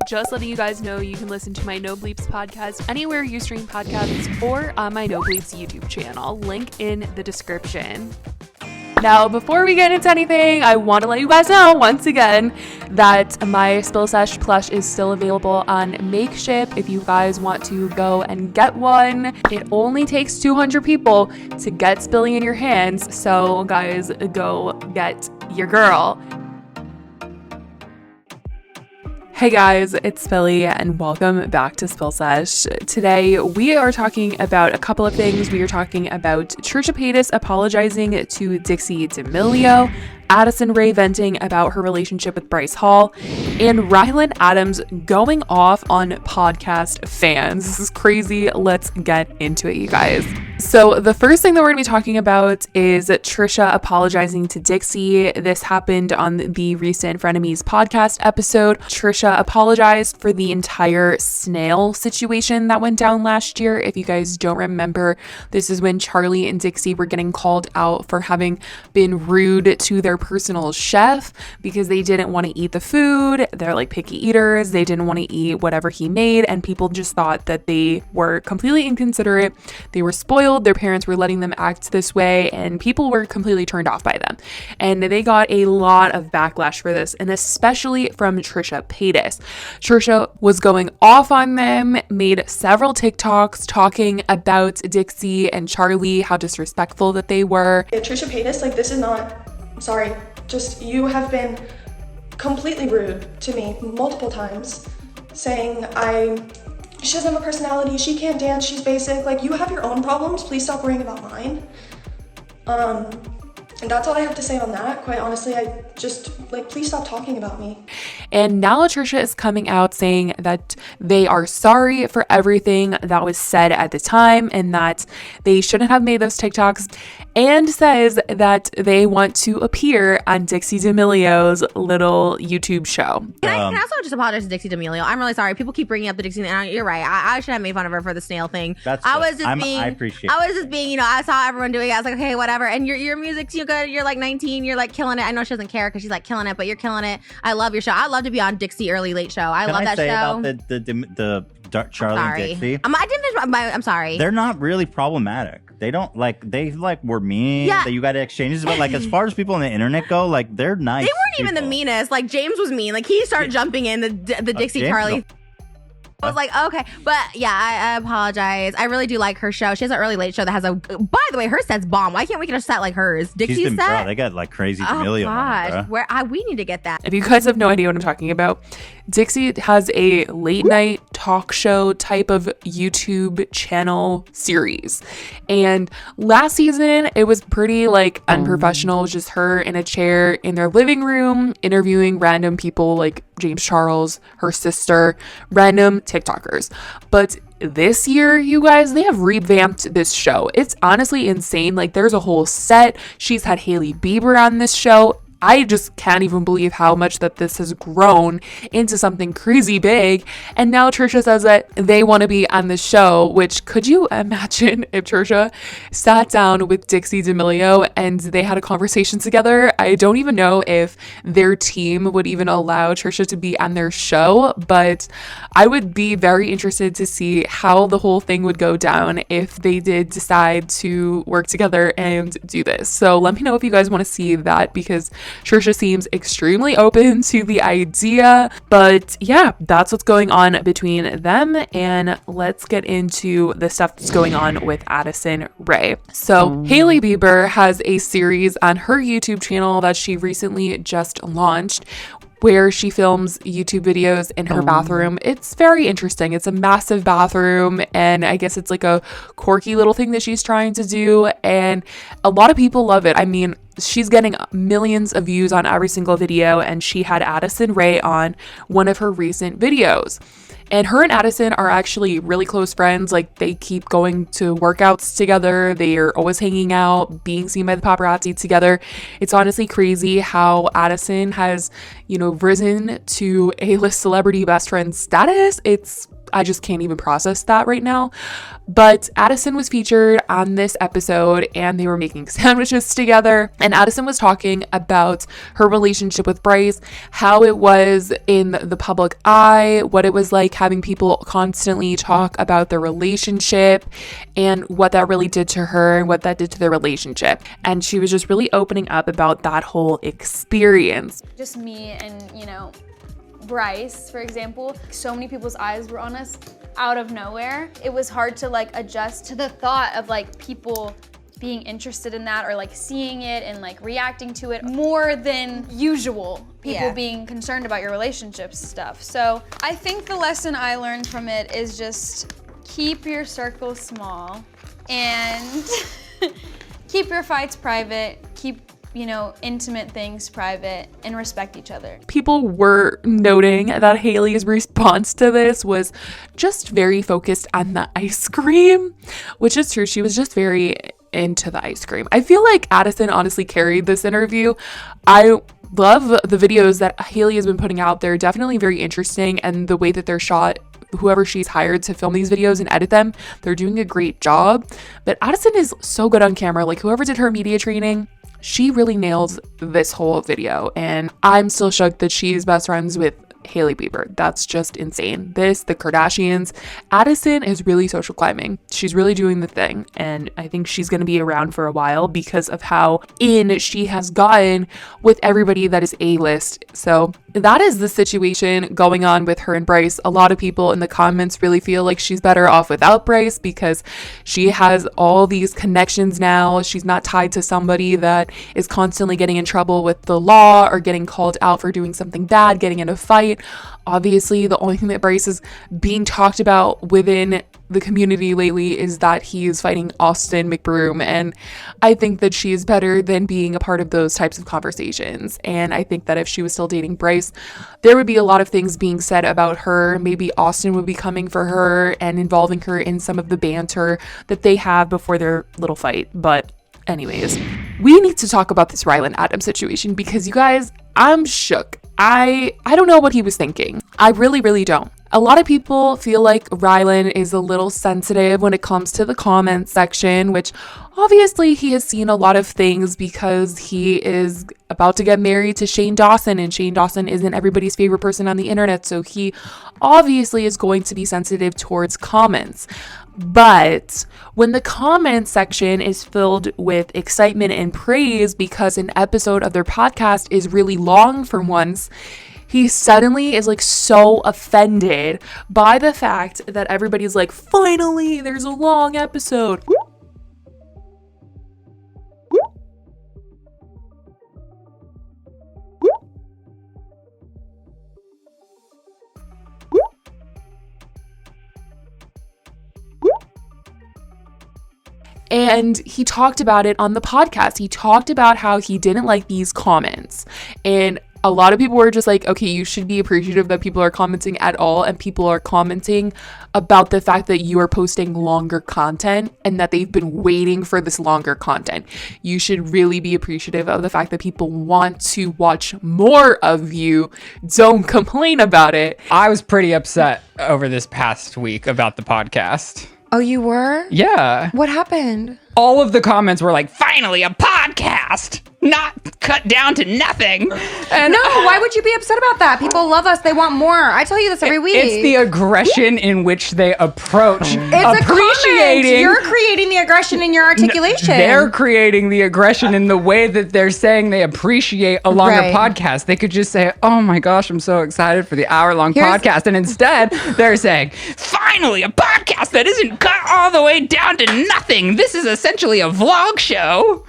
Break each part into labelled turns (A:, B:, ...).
A: Just letting you guys know you can listen to my No Bleeps podcast anywhere you stream podcasts or on my No Bleeps YouTube channel. Link in the description. Now, before we get into anything, I want to let you guys know once again that my Spill Sesh plush is still available on Makeship if you guys want to go and get one. It only takes 200 people to get Spilly in your hands, so guys, go get your girl. Hey guys, it's Spilly and welcome back to Spill Sesh. Today we are talking about a couple of things. We are talking about Trisha apologizing to Dixie D'Amelio, Addison Rae venting about her relationship with Bryce Hall, and Ryland Adams going off on podcast fans. This is crazy. Let's get into it, you guys. So the first thing that we're going to be talking about is Trisha apologizing to Dixie. This happened on the recent Frenemies podcast episode. Trisha apologized for the entire snail situation that went down last year. If you guys don't remember, this is when Charlie and Dixie were getting called out for having been rude to their personal chef because they didn't want to eat the food. They're like picky eaters. They didn't want to eat whatever he made, and people just thought that they were completely inconsiderate. They were spoiled. Their parents were letting them act this way, and people were completely turned off by them. And they got a lot of backlash for this, and especially from Trisha Paytas. Trisha was going off on them, made several TikToks talking about Dixie and Charlie, how disrespectful that they were.
B: Yeah, Trisha Paytas, like, this is not, sorry, just you have been completely rude to me multiple times, saying she doesn't have a personality, she can't dance, she's basic. Like, you have your own problems, please stop worrying about mine. And that's all I have to say on that. Quite honestly, I just, like, please stop talking about me.
A: And now Trisha is coming out saying that they are sorry for everything that was said at the time and that they shouldn't have made those TikToks, and says that they want to appear on Dixie D'Amelio's little YouTube show.
C: Can I also just apologize to Dixie D'Amelio? I'm really sorry. People keep bringing up the Dixie. You're right. I should have made fun of her for the snail thing. I was just being, you know, I saw everyone doing it. I was like, okay, whatever. And your music's good. You're like 19. You're like killing it. I know she doesn't care because she's like killing it, but you're killing it. I love your show. I love to be on Dixie Early Late Show. I love that show.
D: About the Charlie and Dixie?
C: I'm sorry.
D: They're not really problematic. They were mean. Yeah. That you got to exchanges, but like as far as people on the internet go, like they're nice.
C: They weren't even the meanest. Like James was mean. Like he started jumping in the Dixie Charlie. I was like, okay, but yeah, I apologize. I really do like her show. She has an Early Late Show that has by the way, her set's bomb. Why can't we get a set like hers? Dixie's set?
D: Bro, they got like crazy D'Amelio.
C: Oh gosh, we need to get that.
A: If you guys have no idea what I'm talking about, Dixie has a late night talk show type of YouTube channel series. And last season, it was pretty like unprofessional. It was just her in a chair in their living room interviewing random people like James Charles, her sister, random TikTokers. But this year, you guys, they have revamped this show. It's honestly insane. Like, there's a whole set. She's had Hailey Bieber on this show. I just can't even believe how much that this has grown into something crazy big. And now Trisha says that they want to be on the show, which could you imagine if Trisha sat down with Dixie D'Amelio and they had a conversation together? I don't even know if their team would even allow Trisha to be on their show, but I would be very interested to see how the whole thing would go down if they did decide to work together and do this. So let me know if you guys want to see that, because Trisha seems extremely open to the idea. But yeah, that's what's going on between them. And let's get into the stuff that's going on with Addison Rae. So Hailey Bieber has a series on her YouTube channel that she recently just launched, where she films YouTube videos in her bathroom. It's very interesting. It's a massive bathroom, and I guess it's like a quirky little thing that she's trying to do, and a lot of people love it. I mean, she's getting millions of views on every single video, and she had Addison Rae on one of her recent videos. And her and Addison are actually really close friends. Like, they keep going to workouts together. They are always hanging out, being seen by the paparazzi together. It's honestly crazy how Addison has, risen to A-list celebrity best friend status. It's I just can't even process that right now. But Addison was featured on this episode and they were making sandwiches together. And Addison was talking about her relationship with Bryce, how it was in the public eye, what it was like having people constantly talk about their relationship and what that really did to her and what that did to their relationship. And she was just really opening up about that whole experience.
E: Just me and, Bryce, for example, so many people's eyes were on us out of nowhere. It was hard to like adjust to the thought of like people being interested in that or like seeing it and like reacting to it more than usual. People being concerned about your relationships stuff. So I think the lesson I learned from it is just keep your circle small and keep your fights private, keep intimate things private, and respect each other.
A: People were noting that Hailey's response to this was just very focused on the ice cream, which is true. She was just very into the ice cream. I feel like Addison honestly carried this interview. I love the videos that Hailey has been putting out. They're definitely very interesting, and the way that they're shot, whoever she's hired to film these videos and edit them, they're doing a great job. But Addison is so good on camera. Like whoever did her media training, she really nails this whole video, and I'm still shocked that she's best friends with Hailey Bieber. That's just insane. The Kardashians. Addison is really social climbing. She's really doing the thing, and I think she's going to be around for a while because of how in she has gotten with everybody that is A-list. So that is the situation going on with her and Bryce. A lot of people in the comments really feel like she's better off without Bryce because she has all these connections now. She's not tied to somebody that is constantly getting in trouble with the law or getting called out for doing something bad, getting in a fight. Obviously, the only thing that Bryce is being talked about within the community lately is that he is fighting Austin McBroom, and I think that she is better than being a part of those types of conversations. And I think that if she was still dating Bryce, there would be a lot of things being said about her. Maybe Austin would be coming for her and involving her in some of the banter that they have before their little fight. But anyways, we need to talk about this Ryland Adam situation because you guys, I'm shook. I don't know what he was thinking. I really don't. A lot of people feel like Ryland is a little sensitive when it comes to the comments section, which obviously he has seen a lot of things because he is about to get married to Shane Dawson, and Shane Dawson isn't everybody's favorite person on the internet, so he obviously is going to be sensitive towards comments. But when the comment section is filled with excitement and praise because an episode of their podcast is really long for once, he suddenly is like so offended by the fact that everybody's like, finally, there's a long episode. And he talked about it on the podcast. He talked about how he didn't like these comments. And a lot of people were just like, okay, you should be appreciative that people are commenting at all. And people are commenting about the fact that you are posting longer content and that they've been waiting for this longer content. You should really be appreciative of the fact that people want to watch more of you. Don't complain about it.
F: I was pretty upset over this past week about the podcast.
G: Oh, you were?
F: Yeah.
G: What happened?
F: All of the comments were like, finally a podcast, not cut down to nothing. And
G: no, why would you be upset about that? People love us. They want more. I tell you this every week.
F: It's the aggression in which they approach
G: it's appreciating. You're creating the aggression in your articulation.
F: They're creating the aggression in the way that they're saying they appreciate a longer podcast. They could just say, oh my gosh, I'm so excited for the hour-long podcast. And instead, they're saying, finally a podcast that isn't cut all the way down to nothing. This is essentially a vlog show.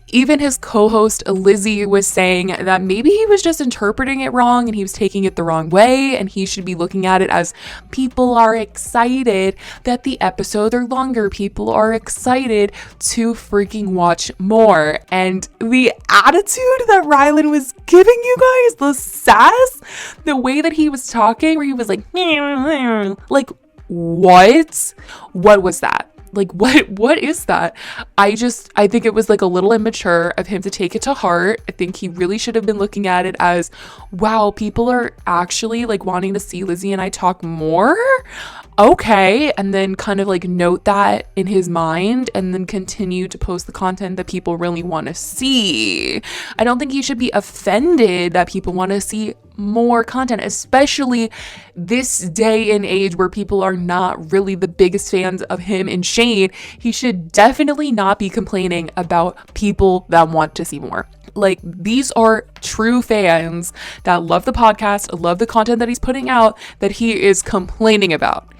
A: Even his co-host Lizzie was saying that maybe he was just interpreting it wrong and he was taking it the wrong way, and he should be looking at it as people are excited that the episodes are longer. People are excited to freaking watch more. And the attitude that Ryland was giving you guys, the sass, the way that he was talking, where he was like what was that? Like, what is that? I think it was like a little immature of him to take it to heart. I think he really should have been looking at it as, wow, people are actually like wanting to see Lizzie and I talk more. Okay. And then kind of like note that in his mind and then continue to post the content that people really want to see. I don't think he should be offended that people want to see more content, especially this day and age where people are not really the biggest fans of him and Shane. He should definitely not be complaining about people that want to see more. Like, these are true fans that love the podcast, love the content that he's putting out, that he is complaining about.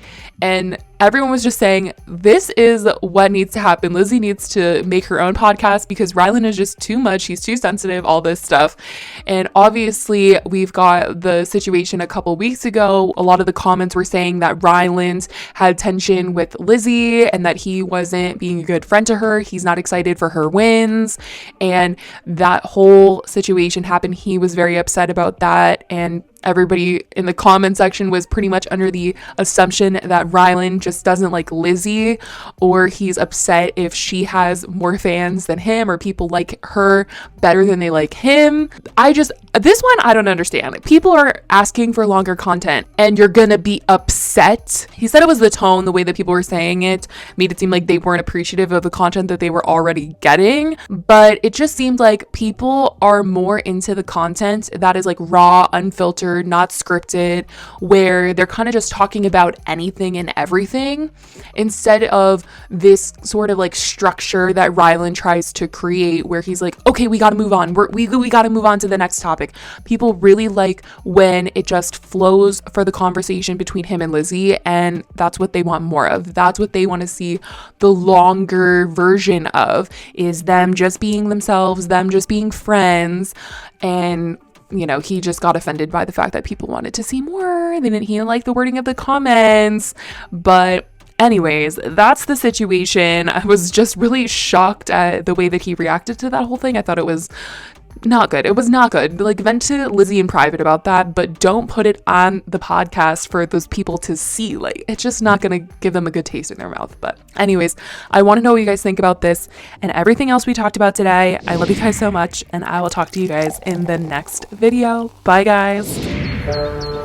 A: And everyone was just saying, this is what needs to happen. Lizzie needs to make her own podcast because Ryland is just too much. He's too sensitive, all this stuff. And obviously, we've got the situation a couple weeks ago. A lot of the comments were saying that Ryland had tension with Lizzie and that he wasn't being a good friend to her. He's not excited for her wins. And that whole situation happened. He was very upset about that. And everybody in the comment section was pretty much under the assumption that Ryland just doesn't like Lizzie, or he's upset if she has more fans than him, or people like her better than they like him. This one, I don't understand. Like, people are asking for longer content and you're gonna be upset. He said it was the tone, the way that people were saying it, made it seem like they weren't appreciative of the content that they were already getting. But it just seemed like people are more into the content that is like raw, unfiltered, not scripted, where they're kind of just talking about anything and everything, instead of this sort of like structure that Ryland tries to create, where he's like, okay, we got to move on. We got to move on to the next topic. People really like when it just flows for the conversation between him and Lizzie, and that's what they want more of. That's what they want to see the longer version of, is them just being themselves, them just being friends. And he just got offended by the fact that people wanted to see more. He didn't like the wording of the comments. But anyways, that's the situation. I was just really shocked at the way that he reacted to that whole thing. I thought it was not good. It was not good. Like, vent to Lizzie in private about that, but don't put it on the podcast for those people to see. Like, it's just not gonna give them a good taste in their mouth. But anyways, I want to know what you guys think about this and everything else we talked about today. I love you guys so much, and I will talk to you guys in the next video. Bye, guys.